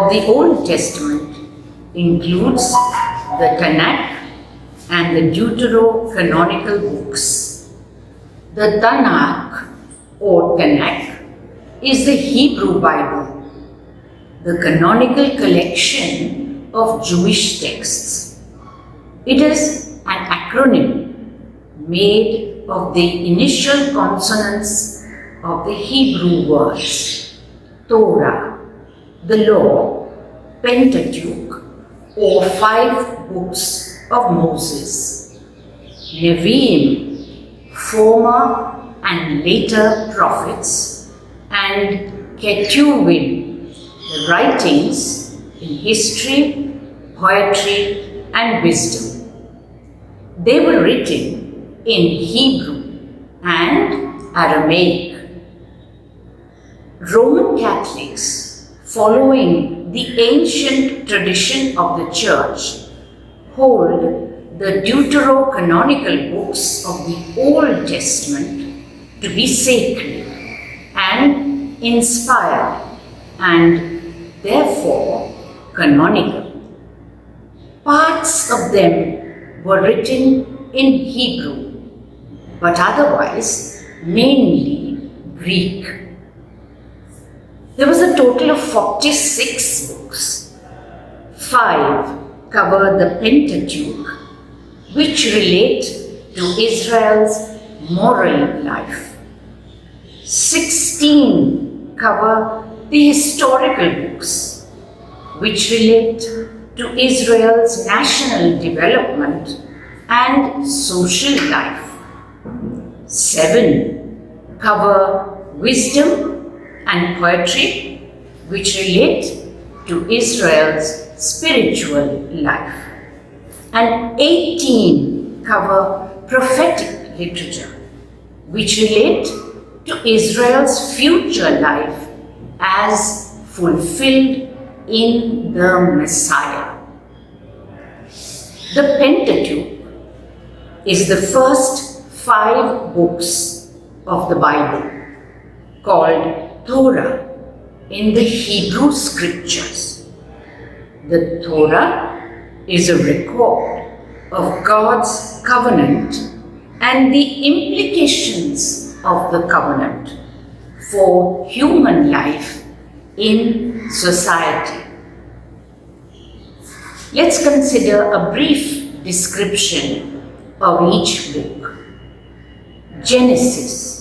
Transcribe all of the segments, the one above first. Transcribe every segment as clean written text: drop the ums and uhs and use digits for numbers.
of the Old Testament includes the Tanakh and the Deuterocanonical books. The Tanakh or Tanakh is the Hebrew Bible, the canonical collection of Jewish texts. It is an acronym made of the initial consonants of the Hebrew words Torah, the Law, Pentateuch, or 5 books of Moses, Nevi'im, former and later prophets, and Ketuvim, the writings in history, poetry, and wisdom. They were written in Hebrew and Aramaic. Roman Catholics, following the ancient tradition of the Church, hold the Deuterocanonical books of the Old Testament to be sacred and inspired and therefore canonical. Parts of them were written in Hebrew, but otherwise mainly Greek. There was a total of 46 books. 5 cover the Pentateuch, which relate to Israel's moral life. 16 cover the historical books, which relate to Israel's national development and social life. 7 cover wisdom and poetry, which relate to Israel's spiritual life. And 18 cover prophetic literature, which relate to Israel's future life as fulfilled in the Messiah. The Pentateuch is the first 5 books of the Bible, called Torah in the Hebrew scriptures. The Torah is a record of God's covenant and the implications of the covenant for human life in society. Let's consider a brief description of each book. Genesis.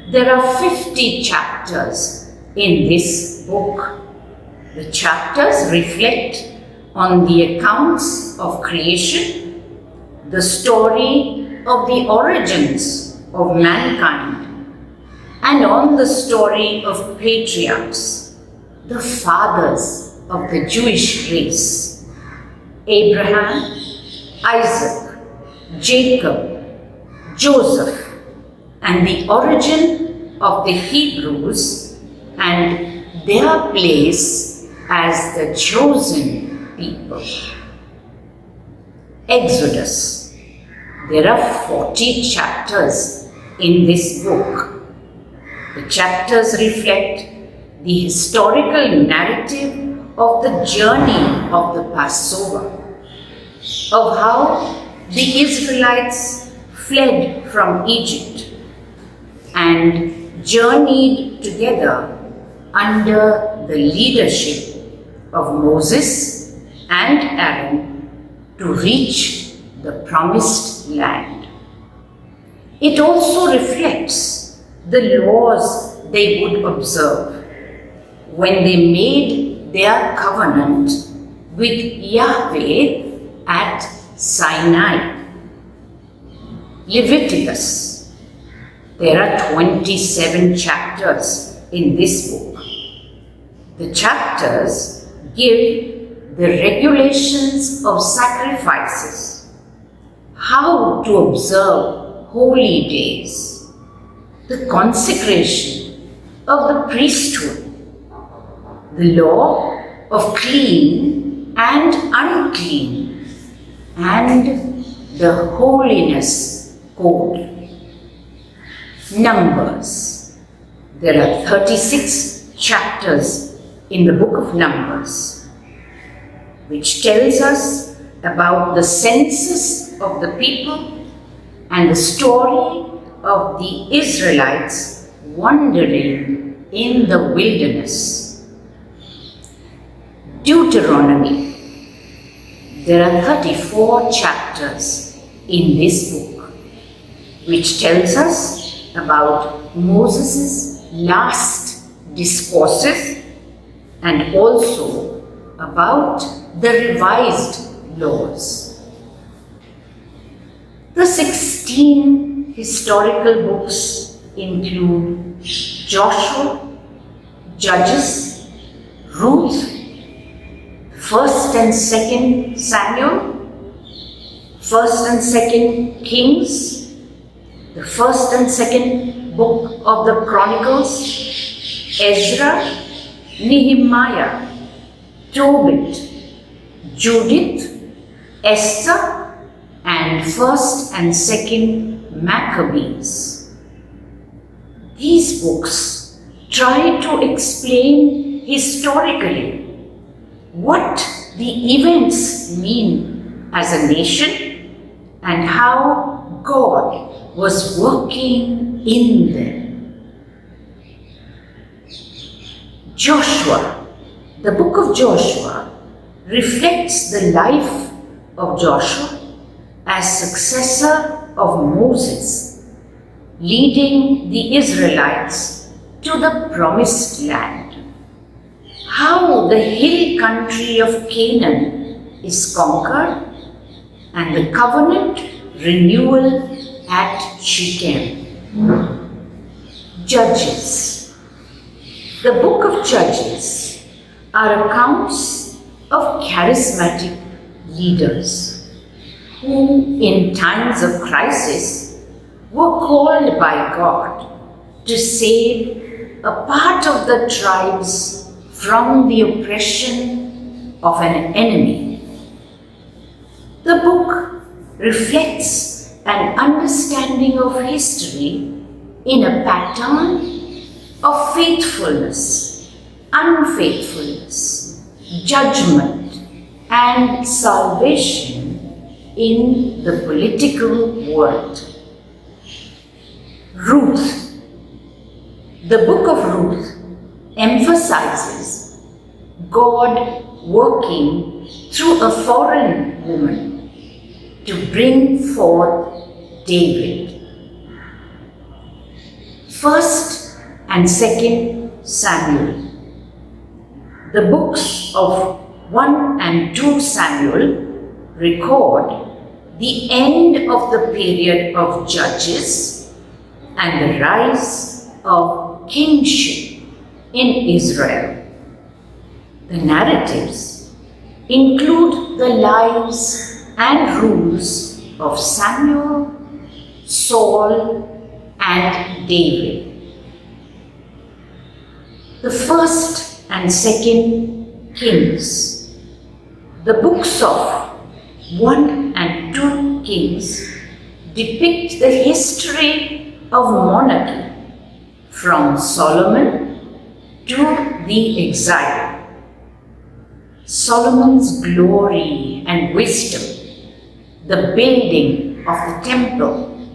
There are 50 chapters in this book. The chapters reflect on the accounts of creation, the story of the origins of mankind, and on the story of patriarchs, the fathers of the Jewish race: Abraham, Isaac, Jacob, Joseph, and the origin of the Hebrews and their place as the chosen people. Exodus. There are 40 chapters in this book. The chapters reflect the historical narrative of the journey of the Passover, of how the Israelites fled from Egypt and journeyed together under the leadership of Moses and Aaron to reach the promised land. It also reflects the laws they would observe when they made their covenant with Yahweh at Sinai. Leviticus. There are 27 chapters in this book. The chapters give the regulations of sacrifices, how to observe holy days, the consecration of the priesthood, the law of clean and unclean, and the holiness code. Numbers. There are 36 chapters in the book of Numbers, which tells us about the census of the people and the story of the Israelites wandering in the wilderness. Deuteronomy. There are 34 chapters in this book, which tells us about Moses' last discourses and also about the revised laws. The 16 historical books include Joshua, Judges, Ruth, 1st and 2nd Samuel, 1st and 2nd Kings, the 1st and 2nd book of the Chronicles, Ezra, Nehemiah, Tobit, Judith, Esther, and 1st and 2nd Maccabees. These books try to explain historically what the events mean as a nation and how God was working in them. Joshua, the book of Joshua, reflects the life of Joshua as successor of Moses, leading the Israelites to the promised land. How the hill country of Canaan is conquered and the covenant renewal at Shechem. Judges. The book of Judges are accounts of charismatic leaders who, in times of crisis, were called by God to save a part of the tribes from the oppression of an enemy. The book reflects an understanding of history in a pattern of faithfulness, unfaithfulness, judgment, and salvation in the political world. Ruth. The book of Ruth emphasizes God working through a foreign woman to bring forth David. 1st and 2nd Samuel. The books of 1 and 2 Samuel record the end of the period of judges and the rise of kingship in Israel. The narratives include the lives and rules of Samuel, Saul, and David. The 1st and 2nd Kings. The books of 1 and 2 Kings depict the history of monarchy from Solomon to the exile. Solomon's glory and wisdom, the building of the temple,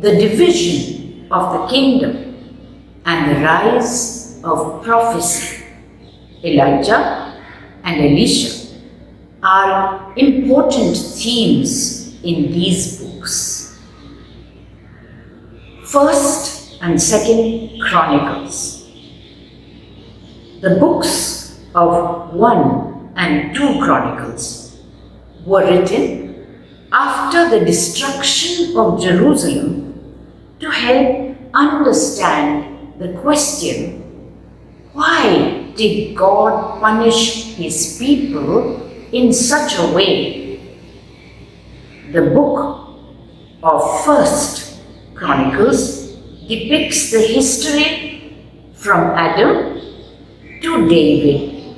the division of the kingdom, and the rise of prophecy, Elijah and Elisha, are important themes in these books. 1st and 2nd Chronicles. The books of 1 and 2 Chronicles were written after the destruction of Jerusalem to help understand the question, why did God punish His people in such a way? The book of 1st Chronicles depicts the history from Adam to David,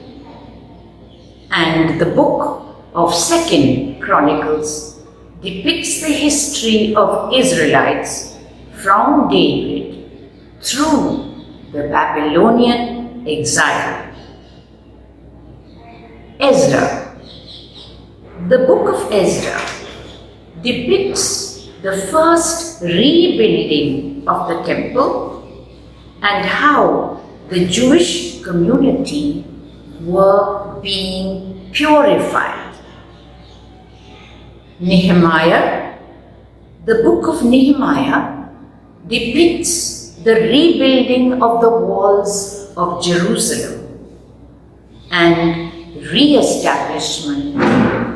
and the book of 2nd Chronicles depicts the history of Israelites from David through the Babylonian exile. Ezra. The book of Ezra depicts the first rebuilding of the temple and how the Jewish community were being purified. Nehemiah. The book of Nehemiah depicts the rebuilding of the walls of Jerusalem and re-establishment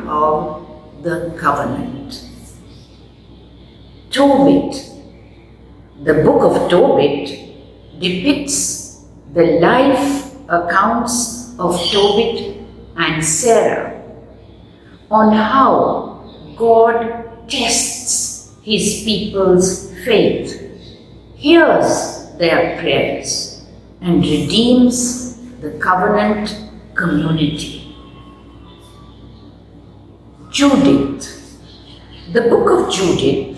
of the covenant. Tobit. The book of Tobit depicts the life accounts of Tobit and Sarah on how God tests his people's faith, hears their prayers, and redeems the covenant community. Judith. The book of Judith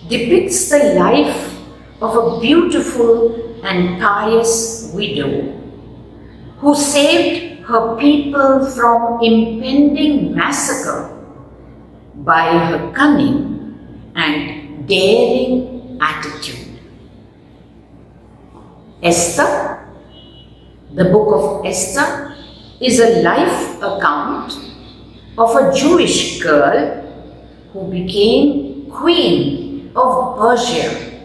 depicts the life of a beautiful and pious widow who saved her people from impending massacre by her cunning and daring attitude. Esther. The book of Esther is a life account of a Jewish girl who became queen of Persia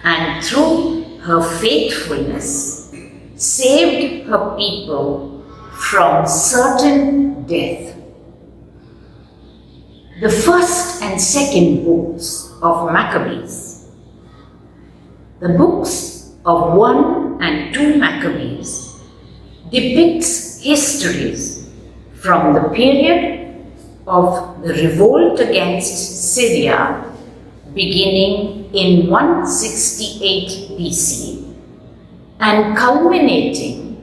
and through her faithfulness saved her people from certain death. The first and second books of Maccabees. The books of 1 and 2 Maccabees depicts histories from the period of the revolt against Syria beginning in 168 BC and culminating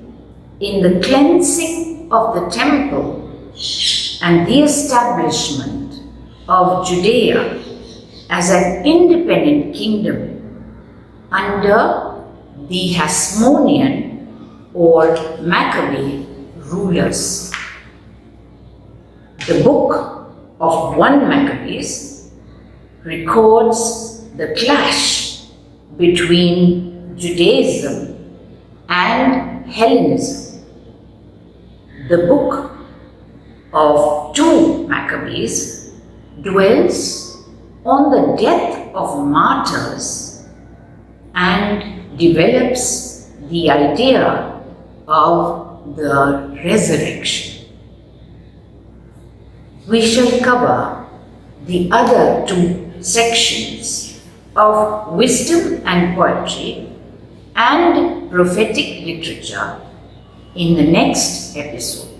in the cleansing of the temple and the establishment of Judea as an independent kingdom under the Hasmonean or Maccabee rulers. The book of 1 Maccabees records the clash between Judaism and Hellenism. The book of 2 Maccabees dwells on the death of martyrs and develops the idea of the resurrection. We shall cover the other 2 sections of wisdom and poetry and prophetic literature in the next episode.